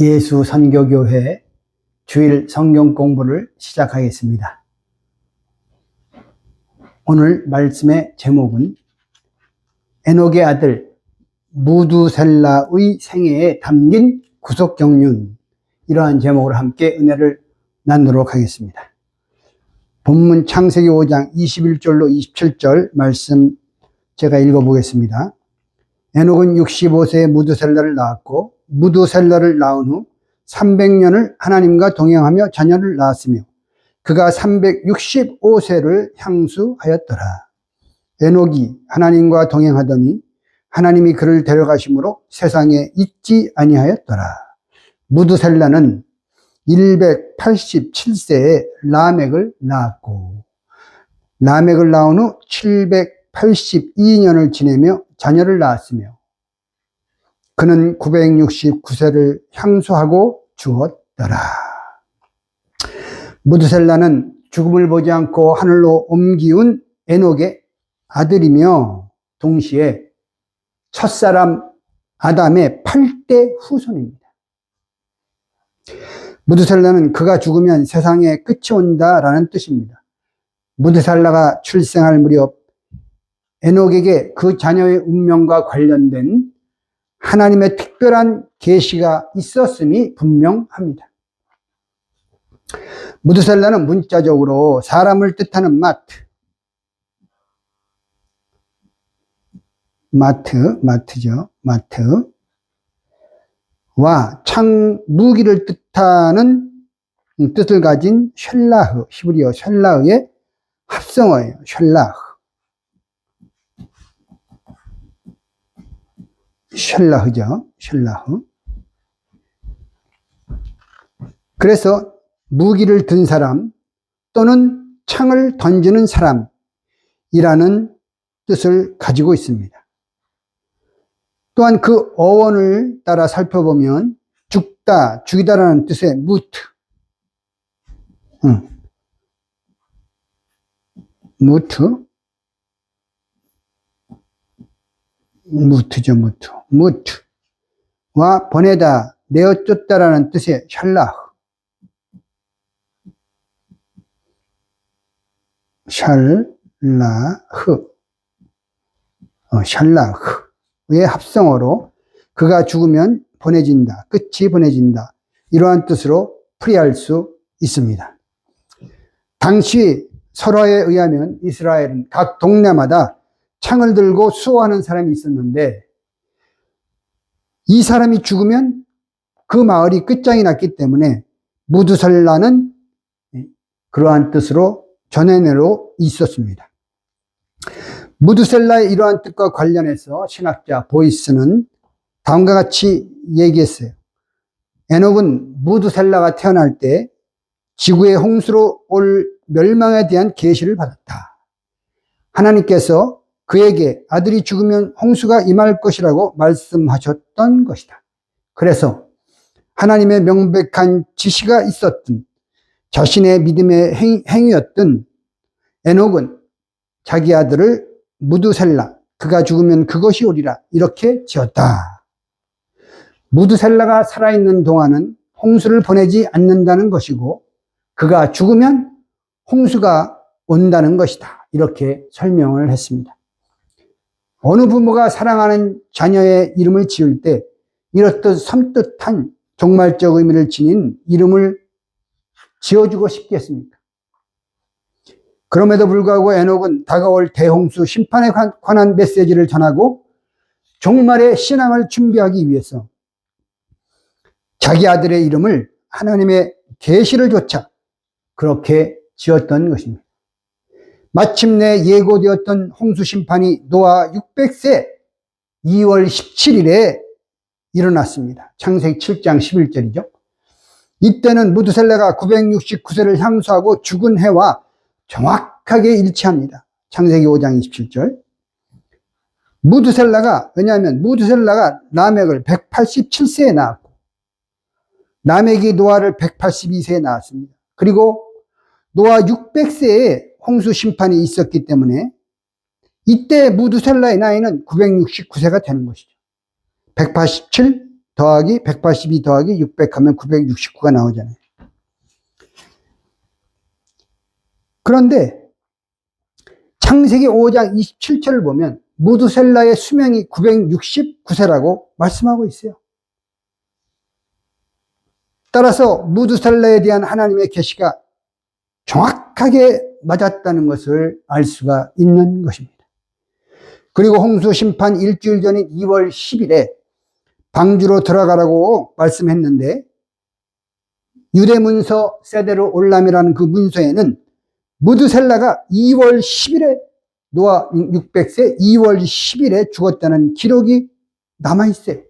예수 선교교회 주일 성경 공부를 시작하겠습니다. 오늘 말씀의 제목은 에녹의 아들 무두셀라의 생애에 담긴 구속경륜, 이러한 제목으로 함께 은혜를 나누도록 하겠습니다. 본문 창세기 5장 21절로 27절 말씀 제가 읽어보겠습니다. 에녹은 65세에 무두셀라를 낳았고 무두셀라를 낳은 후 300년을 하나님과 동행하며 자녀를 낳았으며 그가 365세를 향수하였더라. 에녹이 하나님과 동행하더니 하나님이 그를 데려가심으로 세상에 있지 아니하였더라. 무두셀라는 187세에 라멕을 낳았고 라멕을 낳은 후 782년을 지내며 자녀를 낳았으며 그는 969세를 향수하고 죽었더라. 무두셀라는 죽음을 보지 않고 하늘로 옮기운 에녹의 아들이며 동시에 첫사람 아담의 8대 후손입니다. 무두셀라는 그가 죽으면 세상에 끝이 온다라는 뜻입니다. 무두셀라가 출생할 무렵 에녹에게 그 자녀의 운명과 관련된 하나님의 특별한 계시가 있었음이 분명합니다. 무두셀라는 문자적으로 사람을 뜻하는 마트와 무기를 뜻하는 뜻을 가진 쉘라흐, 히브리어 쉘라흐의 합성어예요. 쉘라흐죠. 쉘라흐. 그래서 무기를 든 사람 또는 창을 던지는 사람이라는 뜻을 가지고 있습니다. 또한 그 어원을 따라 살펴보면 죽다, 죽이다라는 뜻의 무트와 보내다, 내어쫓다라는 뜻의 샬라흐의 합성어로 그가 죽으면 보내진다, 끝이 보내진다, 이러한 뜻으로 풀이할 수 있습니다. 당시 설화에 의하면 이스라엘은 각 동네마다 창을 들고 수호하는 사람이 있었는데 이 사람이 죽으면 그 마을이 끝장이 났기 때문에 무두셀라는 그러한 뜻으로 전해내로 있었습니다. 무두셀라의 이러한 뜻과 관련해서 신학자 보이스는 다음과 같이 얘기했어요. 에녹은 무두셀라가 태어날 때 지구의 홍수로 올 멸망에 대한 계시를 받았다. 하나님께서 그에게 아들이 죽으면 홍수가 임할 것이라고 말씀하셨던 것이다. 그래서 하나님의 명백한 지시가 있었던 자신의 믿음의 행위였던 에녹은 자기 아들을 무두셀라, 그가 죽으면 그것이 오리라, 이렇게 지었다. 무두셀라가 살아있는 동안은 홍수를 보내지 않는다는 것이고 그가 죽으면 홍수가 온다는 것이다, 이렇게 설명을 했습니다. 어느 부모가 사랑하는 자녀의 이름을 지을 때 이렇듯 섬뜩한 종말적 의미를 지닌 이름을 지어주고 싶겠습니까? 그럼에도 불구하고 에녹은 다가올 대홍수 심판에 관한 메시지를 전하고 종말의 신앙을 준비하기 위해서 자기 아들의 이름을 하나님의 계시를 조차 그렇게 지었던 것입니다. 마침내 예고되었던 홍수 심판이 노아 600세 2월 17일에 일어났습니다. 창세기 7장 11절이죠. 이때는 무두셀라가 969세를 향수하고 죽은 해와 정확하게 일치합니다. 창세기 5장 27절. 왜냐하면 무두셀라가 라멕을 187세에 낳았고 라멕이 노아를 182세에 낳았습니다. 그리고 노아 600세에 홍수 심판이 있었기 때문에 이때 무두셀라의 나이는 969세가 되는 것이죠. 187 더하기 182 더하기 600 하면 969가 나오잖아요. 그런데 창세기 5장 27절을 보면 무두셀라의 수명이 969세라고 말씀하고 있어요. 따라서 무두셀라에 대한 하나님의 계시가 정확하게 맞았다는 것을 알 수가 있는 것입니다. 그리고 홍수 심판 일주일 전인 2월 10일에 방주로 들어가라고 말씀했는데 유대문서 세데로 올람이라는 그 문서에는 무두셀라가 2월 10일에 노아 600세 2월 10일에 죽었다는 기록이 남아있어요.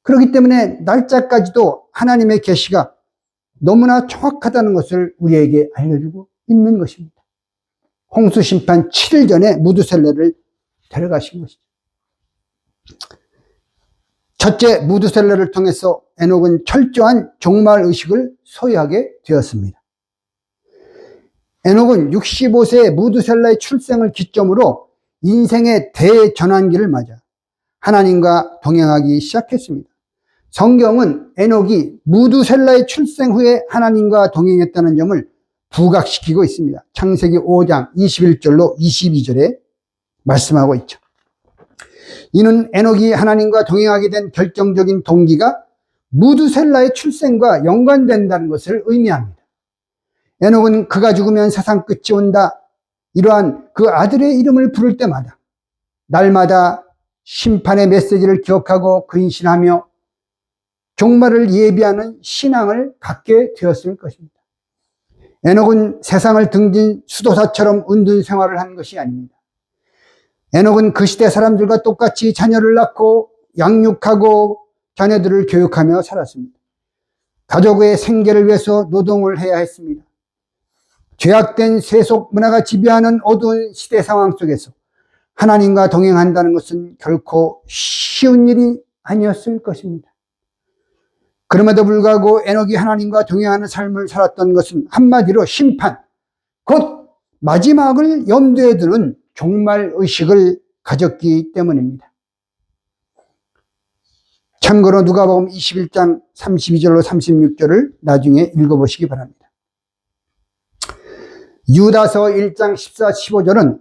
그렇기 때문에 날짜까지도 하나님의 계시가 너무나 정확하다는 것을 우리에게 알려주고 있는 것입니다. 홍수 심판 7일 전에 무두셀라를 데려가신 것이죠. 첫째, 무두셀라를 통해서 에녹은 철저한 종말의식을 소유하게 되었습니다. 에녹은 65세의 무두셀라의 출생을 기점으로 인생의 대전환기를 맞아 하나님과 동행하기 시작했습니다. 성경은 에녹이 무두셀라의 출생 후에 하나님과 동행했다는 점을 부각시키고 있습니다. 창세기 5장 21절로 22절에 말씀하고 있죠. 이는 에녹이 하나님과 동행하게 된 결정적인 동기가 무두셀라의 출생과 연관된다는 것을 의미합니다. 에녹은 그가 죽으면 세상 끝이 온다. 이러한 그 아들의 이름을 부를 때마다 날마다 심판의 메시지를 기억하고 근신하며 종말을 예비하는 신앙을 갖게 되었을 것입니다. 에녹은 세상을 등진 수도사처럼 은둔 생활을 한 것이 아닙니다. 에녹은 그 시대 사람들과 똑같이 자녀를 낳고 양육하고 자녀들을 교육하며 살았습니다. 가족의 생계를 위해서 노동을 해야 했습니다. 죄악된 세속 문화가 지배하는 어두운 시대 상황 속에서 하나님과 동행한다는 것은 결코 쉬운 일이 아니었을 것입니다. 그럼에도 불구하고 에녹이 하나님과 동행하는 삶을 살았던 것은 한마디로 심판, 곧 마지막을 염두에 두는 종말의식을 가졌기 때문입니다. 참고로 누가복음 21장 32절로 36절을 나중에 읽어보시기 바랍니다. 유다서 1장 14, 15절은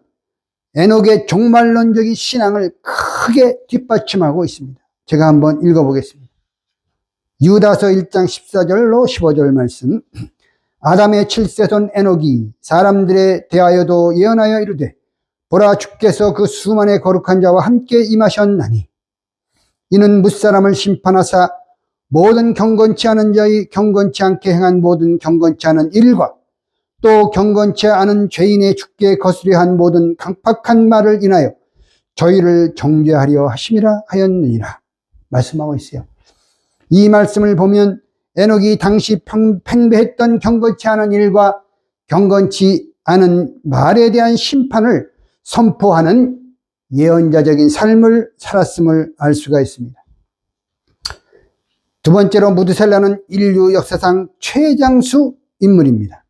에녹의 종말론적인 신앙을 크게 뒷받침하고 있습니다. 제가 한번 읽어보겠습니다. 유다서 1장 14절로 15절 말씀. 아담의 7세손 에녹이 사람들에 대하여도 예언하여 이르되 보라 주께서 그 수만의 거룩한 자와 함께 임하셨나니 이는 무사람을 심판하사 모든 경건치 않은 자의 경건치 않게 행한 모든 경건치 않은 일과 또 경건치 않은 죄인의 죽게 거스려 한 모든 강팍한 말을 인하여 저희를 정죄하려 하심이라 하였느니라 말씀하고 있어요. 이 말씀을 보면 에녹이 당시 팽배했던 경건치 않은 일과 경건치 않은 말에 대한 심판을 선포하는 예언자적인 삶을 살았음을 알 수가 있습니다. 두 번째로 무두셀라는 인류 역사상 최장수 인물입니다.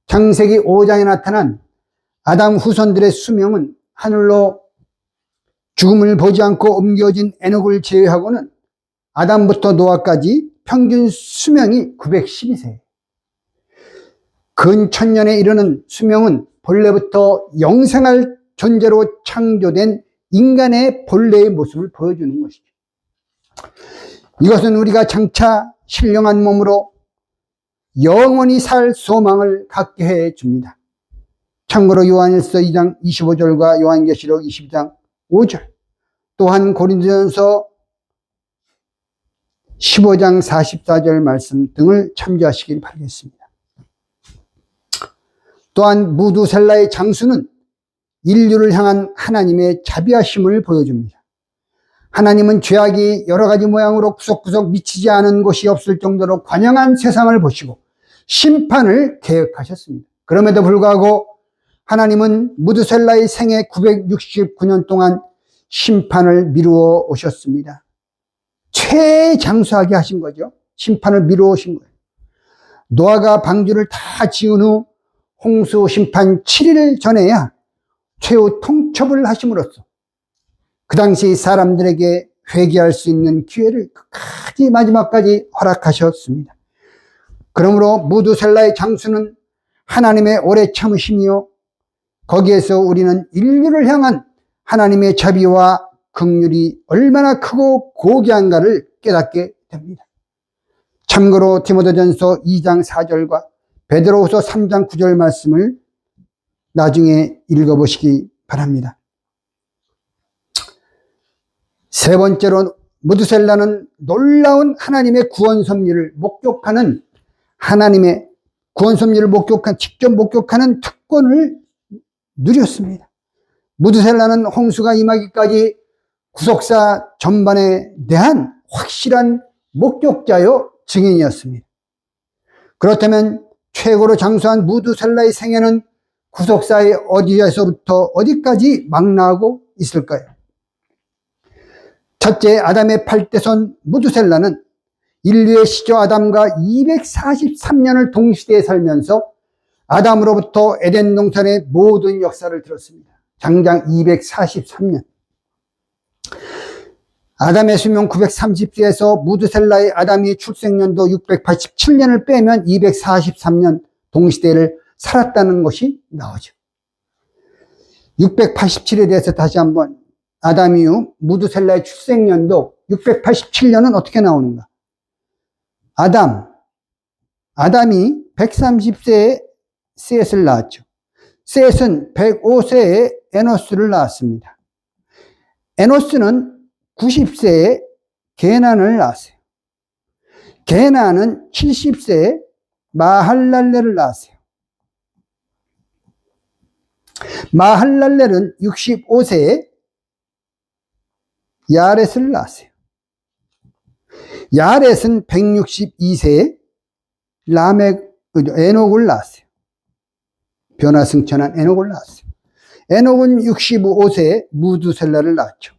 창세기 5장에 나타난 아담 후손들의 수명은 하늘로 죽음을 보지 않고 옮겨진 에녹을 제외하고는 아담부터 노아까지 평균 수명이 912세. 근 천년에 이르는 수명은 본래부터 영생할 존재로 창조된 인간의 본래의 모습을 보여주는 것이죠. 이것은 우리가 장차 신령한 몸으로 영원히 살 소망을 갖게 해 줍니다. 참고로 요한일서 2장 25절과 요한계시록 22장 5절, 또한 고린도전서 15장 44절 말씀 등을 참조하시길 바라겠습니다. 또한 무두셀라의 장수는 인류를 향한 하나님의 자비하심을 보여줍니다. 하나님은 죄악이 여러 가지 모양으로 구석구석 미치지 않은 곳이 없을 정도로 관영한 세상을 보시고 심판을 계획하셨습니다. 그럼에도 불구하고 하나님은 무두셀라의 생애 969년 동안 심판을 미루어 오셨습니다. 최장수하게 하신 거죠. 심판을 미루어 오신 거예요. 노아가 방주를 다 지은 후 홍수 심판 7일 전에야 최후 통첩을 하심으로써 그 당시 사람들에게 회개할 수 있는 기회를 끝까지 마지막까지 허락하셨습니다. 그러므로 무두셀라의 장수는 하나님의 오래 참으심이요, 거기에서 우리는 인류를 향한 하나님의 자비와 긍휼이 얼마나 크고 고귀한가를 깨닫게 됩니다. 참고로 디모데전서 2장 4절과 베드로후서 3장 9절 말씀을 나중에 읽어보시기 바랍니다. 세 번째로 무두셀라는 놀라운 하나님의 구원 섭리를 목격하는, 하나님의 구원 섭리를 직접 목격하는 특권을 누렸습니다. 무두셀라는 홍수가 임하기까지 구속사 전반에 대한 확실한 목격자요 증인이었습니다. 그렇다면 최고로 장수한 무두셀라의 생애는 구속사의 어디에서부터 어디까지 망라하고 있을까요? 첫째, 아담의 팔대손 무두셀라는 인류의 시조 아담과 243년을 동시대에 살면서 아담으로부터 에덴 동산의 모든 역사를 들었습니다. 장장 243년. 아담의 수명 930세에서 무두셀라의 아담이 출생년도 687년을 빼면 243년 동시대를 살았다는 것이 나오죠. 687에 대해서 다시 한번, 아담 이후 무두셀라의 출생년도 687년은 어떻게 나오는가? 아담이 130세에 셋을 낳았죠. 셋은 105세에 에노스를 낳았습니다. 에노스는 90세에 게난을 낳았어요. 게난은 70세에 마할랄렐을 낳았어요. 마할랄렐은 65세에 야렛을 낳았어요. 야렛은 162세에 에녹을 낳았어요. 변화승천한 에녹을 낳았어요. 에녹은 65세에 무두셀라를 낳았죠.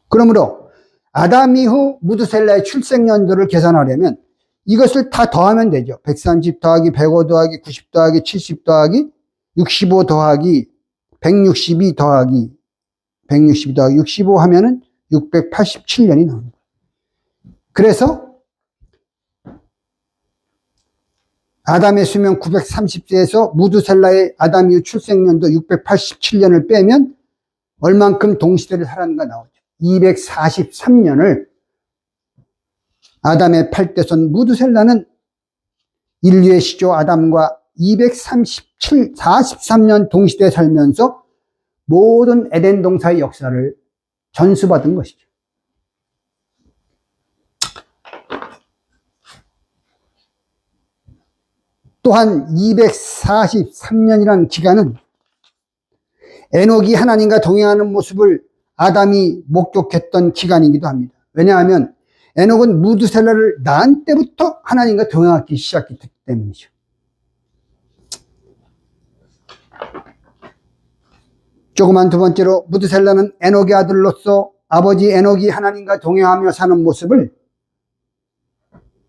그러므로 아담 이후 무두셀라의 출생연도를 계산하려면 이것을 다 더하면 되죠. 130 더하기 105 더하기 90 더하기 70 더하기 65 더하기 162 더하기 65 하면은 687년이 나옵니다. 그래서 아담의 수명 930세에서 무두셀라의 아담 이후 출생년도 687년을 빼면 얼만큼 동시대를 살았는가 나오죠. 243년을 아담의 팔대손 무두셀라는 인류의 시조 아담과 243년 동시대에 살면서 모든 에덴 동사의 역사를 전수받은 것이죠. 또한 243년이라는 기간은 에녹이 하나님과 동행하는 모습을 아담이 목격했던 기간이기도 합니다. 왜냐하면 에녹은 무두셀라를 낳은 때부터 하나님과 동행하기 시작했기 때문이죠. 조그만 두 번째로, 무두셀라는 에녹의 아들로서 아버지 에녹이 하나님과 동행하며 사는 모습을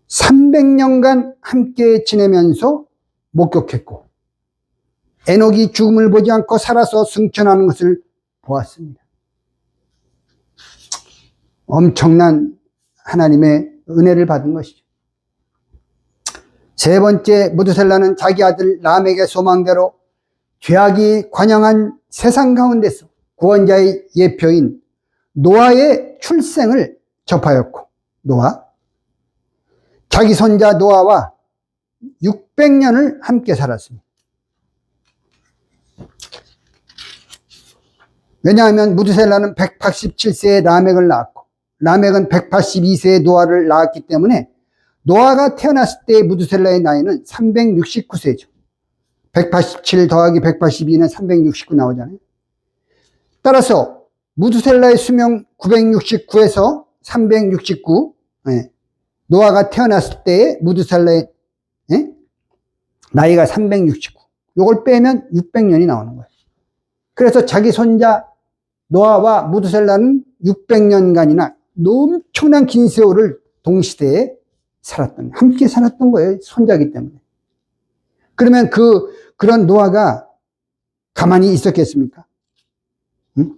300년간 함께 지내면서 목격했고, 에녹이 죽음을 보지 않고 살아서 승천하는 것을 보았습니다. 엄청난 하나님의 은혜를 받은 것이죠. 세 번째, 무두셀라는 자기 아들 람에게 소망대로 죄악이 관영한 세상 가운데서 구원자의 예표인 노아의 출생을 접하였고, 자기 손자 노아와 600년을 함께 살았습니다. 왜냐하면 무두셀라는 187세에 라멕을 낳았고, 라멕은 182세에 노아를 낳았기 때문에 노아가 태어났을 때 무두셀라의 나이는 369세죠. 187 더하기 182는 369 나오잖아요. 따라서 무두셀라의 수명 969에서 369, 노아가 태어났을 때의 무두셀라의 나이가 369. 요걸 빼면 600년이 나오는 거예요. 그래서 자기 손자 노아와 무두셀라는 600년간이나 엄청난 긴 세월을 동시대에 함께 살았던 거예요. 손자기 때문에. 그러면 그런 노아가 가만히 있었겠습니까? 응?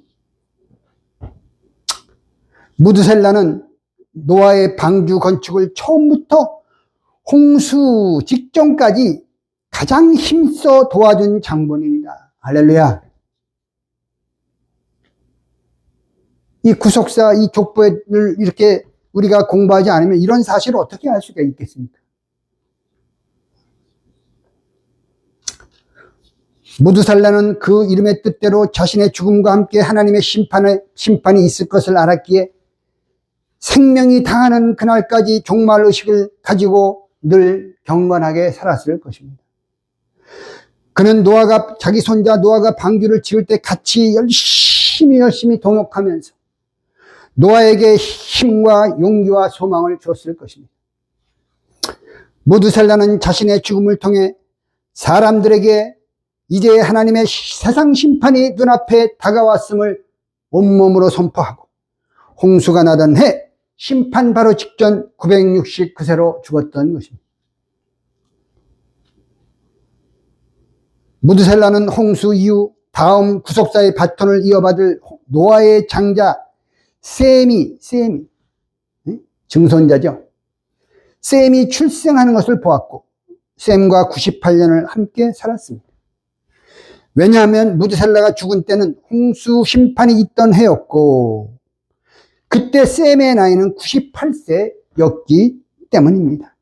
무드셀라는 노아의 방주 건축을 처음부터 홍수 직전까지 가장 힘써 도와준 장본인이다. 할렐루야. 이 구속사, 이 족보를 이렇게 우리가 공부하지 않으면 이런 사실을 어떻게 알 수가 있겠습니까? 무드살라는 그 이름의 뜻대로 자신의 죽음과 함께 하나님의 심판이 있을 것을 알았기에 생명이 당하는 그날까지 종말의식을 가지고 늘 경건하게 살았을 것입니다. 그는 자기 손자 노아가 방주를 지을 때 같이 열심히 동역하면서 노아에게 힘과 용기와 소망을 줬을 것입니다. 무드셀라는 자신의 죽음을 통해 사람들에게 이제 하나님의 세상 심판이 눈앞에 다가왔음을 온몸으로 선포하고 홍수가 나던 해 심판 바로 직전 969세로 죽었던 것입니다. 무드셀라는 홍수 이후 다음 구속사의 바톤을 이어받을 노아의 장자 셈이 증손자죠. 셈이 출생하는 것을 보았고 셈과 98년을 함께 살았습니다. 왜냐하면 무드셀라가 죽은 때는 홍수 심판이 있던 해였고 그때 셈의 나이는 98세였기 때문입니다.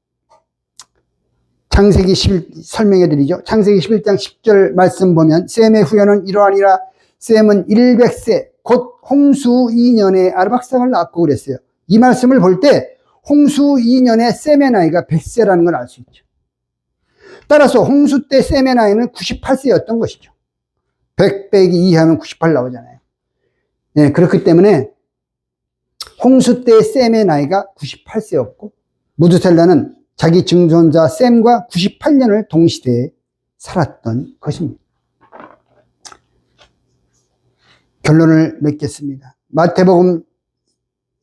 창세기 11 설명해 드리죠. 창세기 11장 10절 말씀 보면 셈의 후손은 이러하니라. 셈은 100세 곧 홍수 2년에 아르박삭을 낳고 그랬어요. 이 말씀을 볼 때 홍수 2년에 셈의 나이가 100세라는 걸 알 수 있죠. 따라서 홍수 때 셈의 나이는 98세였던 것이죠. 100 빼기 2 하면 98 나오잖아요. 네, 그렇기 때문에 홍수 때 셈의 나이가 98세였고 무드셀라는 자기 증손자 셈과 98년을 동시대에 살았던 것입니다. 결론을 맺겠습니다. 마태복음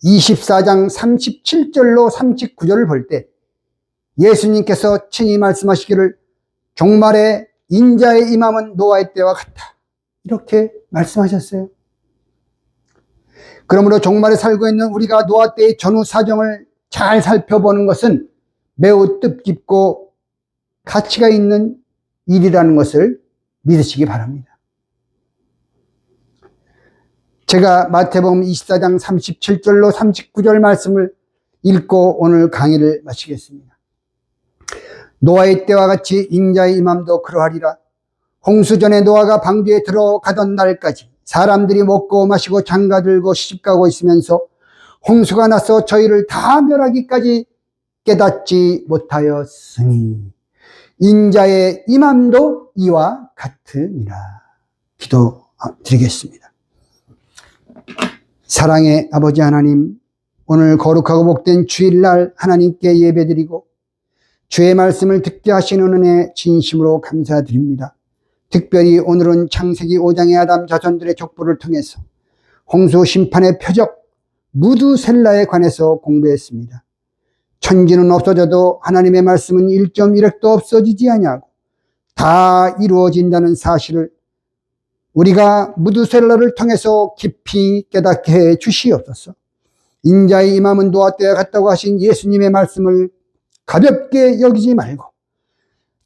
24장 37절로 39절을 볼 때 예수님께서 친히 말씀하시기를 종말에 인자의 임함은 노아의 때와 같다. 이렇게 말씀하셨어요. 그러므로 종말에 살고 있는 우리가 노아 때의 전후 사정을 잘 살펴보는 것은 매우 뜻깊고 가치가 있는 일이라는 것을 믿으시기 바랍니다. 제가 마태복음 24장 37절로 39절 말씀을 읽고 오늘 강의를 마치겠습니다. 노아의 때와 같이 인자의 임함도 그러하리라. 홍수 전에 노아가 방주에 들어가던 날까지 사람들이 먹고 마시고 장가들고 시집가고 있으면서 홍수가 나서 저희를 다 멸하기까지 깨닫지 못하였으니 인자의 임함도 이와 같으니라. 기도드리겠습니다. 사랑의 아버지 하나님, 오늘 거룩하고 복된 주일날 하나님께 예배드리고 주의 말씀을 듣게 하시는 은혜 진심으로 감사드립니다. 특별히 오늘은 창세기 5장의 아담 자손들의 족보를 통해서 홍수 심판의 표적 무드셀라에 관해서 공부했습니다. 천지는 없어져도 하나님의 말씀은 1.1획도 없어지지 아니하고 다 이루어진다는 사실을 우리가 무드셀라를 통해서 깊이 깨닫게 해 주시옵소서. 인자의 임함은 노아 때와 같다고 하신 예수님의 말씀을 가볍게 여기지 말고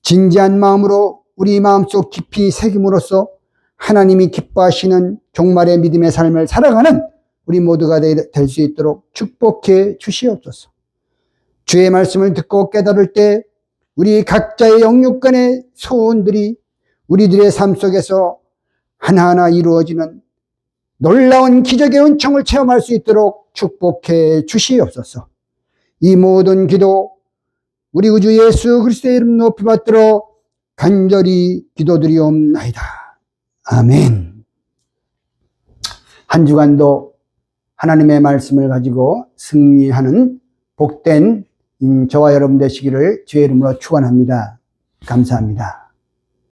진지한 마음으로 우리 마음속 깊이 새김으로써 하나님이 기뻐하시는 종말의 믿음의 삶을 살아가는 우리 모두가 될 수 있도록 축복해 주시옵소서. 주의 말씀을 듣고 깨달을 때 우리 각자의 영육간의 소원들이 우리들의 삶 속에서 하나하나 이루어지는 놀라운 기적의 은총을 체험할 수 있도록 축복해 주시옵소서. 이 모든 기도 우리 구주 예수 그리스도의 이름 높이 받들어 간절히 기도드리옵나이다. 아멘. 한 주간도 하나님의 말씀을 가지고 승리하는 복된 저와 여러분 되시기를 주의 이름으로 축원합니다. 감사합니다.